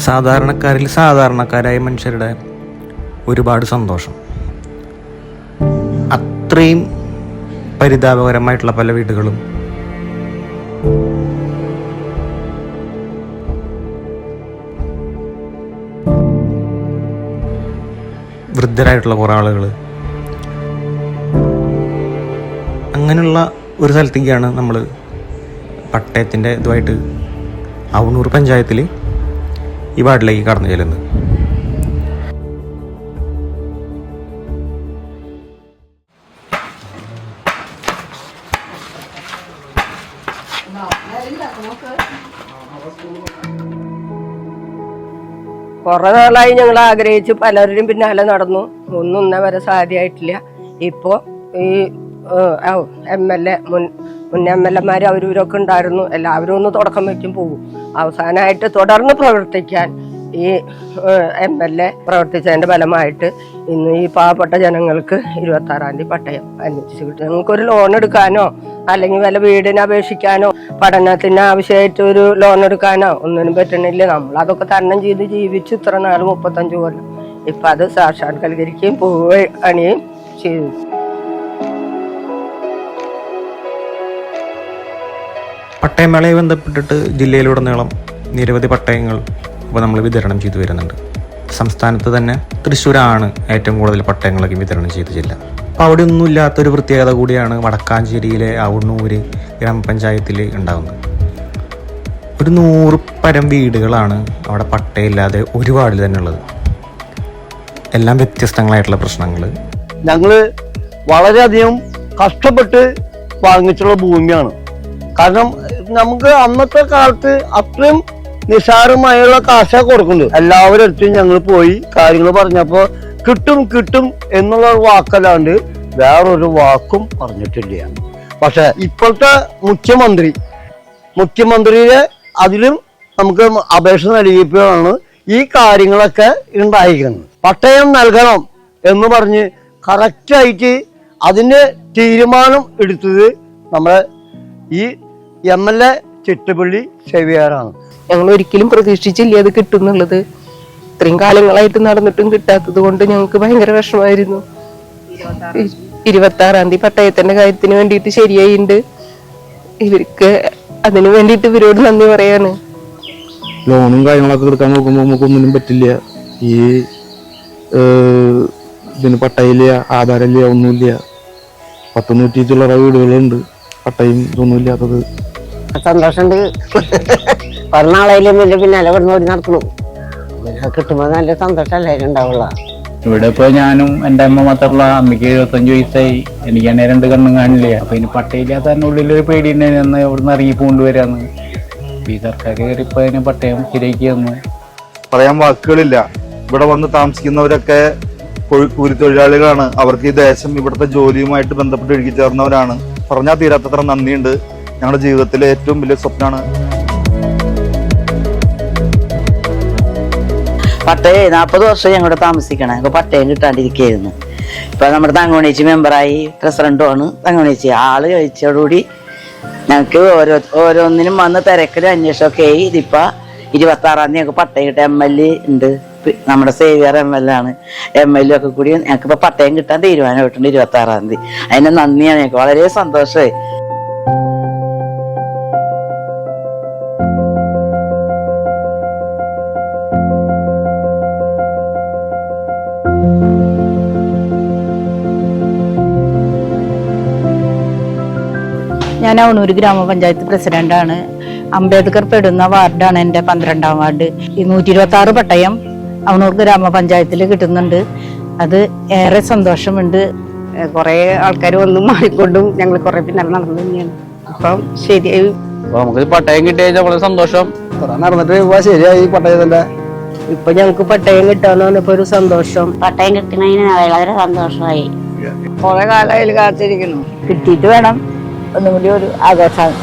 സാധാരണക്കാരിൽ സാധാരണക്കാരായ മനുഷ്യരുടെ ഒരുപാട് സന്തോഷം. അത്രയും പരിതാപകരമായിട്ടുള്ള പല വീടുകളും വൃദ്ധരായിട്ടുള്ള കുറേ ആളുകൾ, അങ്ങനെയുള്ള ഒരു സ്ഥലത്തേക്കാണ് നമ്മൾ പട്ടയത്തിൻ്റെ ഇതുമായിട്ട് അവണൂർ പഞ്ചായത്തിൽ ഈ വാർഡിലേക്ക് കടന്നു ചെല്ലുന്നത്. കുറെ നാളായി ഞങ്ങൾ ആഗ്രഹിച്ച് പലരും പിന്നാലെ നടന്നു, ഒന്നും വരെ സാധ്യമായിട്ടില്ല. ഇപ്പോ ഈ MLA മുൻ MLA മാര് അവരൊക്കെ ഉണ്ടായിരുന്നു, എല്ലാവരും ഒന്ന് തുടക്കം വെക്കും പോകും. അവസാനമായിട്ട് തുടർന്ന് പ്രവർത്തിക്കാൻ ഈ MLA പ്രവർത്തിച്ചതിന്റെ ഫലമായിട്ട് ഇന്ന് ഈ പാവപ്പെട്ട ജനങ്ങൾക്ക് 26-ാം തീയതി പട്ടയം അനുവദിച്ചു കിട്ടും. ഞങ്ങൾക്കൊരു ലോൺ എടുക്കാനോ അല്ലെങ്കിൽ വല്ല വീടിന് അപേക്ഷിക്കാനോ പഠനത്തിന് ആവശ്യമായിട്ട് ഒരു ലോൺ എടുക്കാനോ ഒന്നിനും പറ്റണില്ല. നമ്മളതൊക്കെ തരണം ചെയ്ത് ജീവിച്ചു ഇത്ര നാൾ 35 കൊല്ലം. ഇപ്പൊ അത് സാക്ഷാത്കരിക്കുകയും പോവുകയും ചെയ്തു. പട്ടയമേളയെ ബന്ധപ്പെട്ടിട്ട് ജില്ലയിലുടനീളം നിരവധി പട്ടയങ്ങൾ ഇപ്പോൾ നമ്മൾ വിതരണം ചെയ്തു വരുന്നുണ്ട്. സംസ്ഥാനത്ത് തന്നെ തൃശ്ശൂരാണ് ഏറ്റവും കൂടുതൽ പട്ടയങ്ങളൊക്കെ വിതരണം ചെയ്ത ജില്ല. അപ്പോൾ അവിടെ ഒന്നും ഇല്ലാത്തൊരു പ്രത്യേകത കൂടിയാണ് വടക്കാഞ്ചേരിയിലെ അവണൂർ ഗ്രാമപഞ്ചായത്തിൽ ഉണ്ടാകുന്നത്. ഒരു 100 പരം വീടുകളാണ് അവിടെ പട്ടയമില്ലാതെ ഒരു വാർഡിൽ തന്നെ ഉള്ളത്. എല്ലാം വ്യത്യസ്തങ്ങളായിട്ടുള്ള പ്രശ്നങ്ങൾ. ഞങ്ങൾ വളരെയധികം കഷ്ടപ്പെട്ട് വാങ്ങിച്ചുള്ള ഭൂമിയാണ്. കാരണം നമുക്ക് അന്നത്തെ കാലത്ത് അത്രയും നിസ്സാരമായുള്ള കാശ കൊടുക്കുന്നുണ്ട്. എല്ലാവരും അടുത്തും ഞങ്ങൾ പോയി കാര്യങ്ങൾ പറഞ്ഞപ്പോൾ കിട്ടും എന്നുള്ള വാക്കല്ലാണ്ട് വേറൊരു വാക്കും പറഞ്ഞിട്ടില്ല. പക്ഷെ ഇപ്പോഴത്തെ മുഖ്യമന്ത്രിയെ അതിലും നമുക്ക് അപേക്ഷ നൽകിയപ്പോഴാണ് ഈ കാര്യങ്ങളൊക്കെ ഉണ്ടായിരിക്കുന്നത്. പട്ടയം നൽകണം എന്ന് പറഞ്ഞ് കറക്റ്റായിട്ട് അതിൻ്റെ തീരുമാനം എടുത്തത് നമ്മുടെ ഈ MLA ചിറ്റപ്പള്ളി സേവ്യറാണ്. ഞങ്ങൾ ഒരിക്കലും പ്രതീക്ഷിച്ചില്ല അത് കിട്ടുന്നുള്ളത്. ഇത്രയും കാലങ്ങളായിട്ട് നടന്നിട്ടും കിട്ടാത്തത് കൊണ്ട് ഞങ്ങൾക്ക് ഭയങ്കര വിഷമമായിരുന്നു. 26-ാം തീയതി പട്ടയത്തിന്റെ കാര്യത്തിന് വേണ്ടിയിട്ട് ശരിയായിട്ടുണ്ട്. ഇവർക്ക് അതിനു വേണ്ടിയിട്ട് ഇവരോട് നന്ദി പറയാണ്. ലോണും കാര്യങ്ങളൊക്കെ എടുക്കാൻ നോക്കുമ്പോൾ നമുക്കൊന്നിനും പറ്റില്ല. ഈ ഇതിന് പട്ടയില്ല, ആധാരമില്ല, ഒന്നുമില്ല. 100-100 ചില്ലറ വീടുകളുണ്ട് പട്ടയും ഇതൊന്നും ഇല്ലാത്തത്. സന്തോഷമുണ്ട്. പറഞ്ഞാളായാലും വലിയ പിന്നാലെ കിടന്ന് ഓടി നടക്കണു. കിട്ടുമ്പോൾ നല്ല സന്തോഷമല്ലേ ഉണ്ടാവുള്ള. ഇവിടെ ഇപ്പൊ ഞാനും എൻ്റെ അമ്മ മാത്രമുള്ള. അമ്മയ്ക്ക് 75 വയസ്സായി. എനിക്ക് തന്നെ 2 കണ്ണും കാണില്ല. അപ്പൊ ഇനി പട്ടയില്ലാത്ത തന്നെ ഉള്ളിലൊരു പേടി ഉണ്ടായിരുന്നു ഇവിടുന്ന് ഇറങ്ങി കൊണ്ടുവരാന്ന്. ഈ സർക്കാർ കയറിപ്പോ അതിന് പട്ടയം ശരിയാക്കി തന്നു. പറയാൻ വാക്കുകളില്ല. ഇവിടെ വന്ന് താമസിക്കുന്നവരൊക്കെ കൂലിത്തൊഴിലാളികളാണ്. അവർക്ക് ഈ ദേശം ഇവിടുത്തെ ജോലിയുമായിട്ട് ബന്ധപ്പെട്ട് ഒഴുകി ചേർന്നവരാണ്. പറഞ്ഞാൽ തീരാത്തത്ര നന്ദിയുണ്ട്. ഞങ്ങളുടെ ജീവിതത്തിലെ ഏറ്റവും വലിയ സ്വപ്നമാണ്. പട്ടയം 40 വർഷം ഞങ്ങളുടെ താമസിക്കണം. ഇപ്പൊ പട്ടയം കിട്ടാണ്ടിരിക്കുകയായിരുന്നു. ഇപ്പൊ നമ്മുടെ തങ്കമണിച്ചി മെമ്പറായി, പ്രസിഡന്റുമാണ് തങ്കമണിച്ചി. ആള് കഴിച്ചതോടുകൂടി ഞങ്ങൾക്ക് ഓരോന്നിനും വന്ന് തിരക്കലും അന്വേഷണമൊക്കെ ആയി. ഇതിപ്പോ 26-ാം തീയതി ഞങ്ങൾക്ക് പട്ടയം കിട്ടാൻ MLA ഉണ്ട്. നമ്മുടെ സേവ്യർ MLA ആണ്. MLA ഒക്കെ കൂടി ഞങ്ങൾക്ക് ഇപ്പൊ പട്ടയം കിട്ടാൻ തീരുമാനമായിട്ടുണ്ട് 26-ാം തീയതി. അതിന്റെ നന്ദിയാണ്. ഞങ്ങൾക്ക് വളരെ സന്തോഷമായി. ഞാൻ അവണൂർ ഗ്രാമപഞ്ചായത്ത് പ്രസിഡന്റാണ്. അംബേദ്കർ പെടുന്ന വാർഡാണ് എൻ്റെ 12-ാം വാർഡ്. ഈ 126 പട്ടയം അവണൂർ ഗ്രാമപഞ്ചായത്തിൽ കിട്ടുന്നുണ്ട്. അത് ഏറെ സന്തോഷമുണ്ട്. കുറെ ആൾക്കാർ വന്നും മാറിക്കൊണ്ടും ഞങ്ങൾ കുറെ പിന്നാലെ നടന്നു തന്നെയാണ്. അപ്പം ശരിയായി. നമുക്ക് പട്ടയം കിട്ടിയ വളരെ സന്തോഷം. നടന്നിട്ട് ശരിയായി പട്ടയത്തിന്റെ. ഇപ്പൊ ഞങ്ങൾക്ക് പട്ടയം കിട്ടാന്ന് പറഞ്ഞപ്പോ ഒരു സന്തോഷം. പട്ടയം കിട്ടുന്നതിന് വളരെ സന്തോഷമായി. കുറെ കാലം കാത്തിരിക്കുന്നു. കിട്ടിയിട്ട് വേണം ഒന്നും കൂടി ഒരു ആഘോഷമാണ്.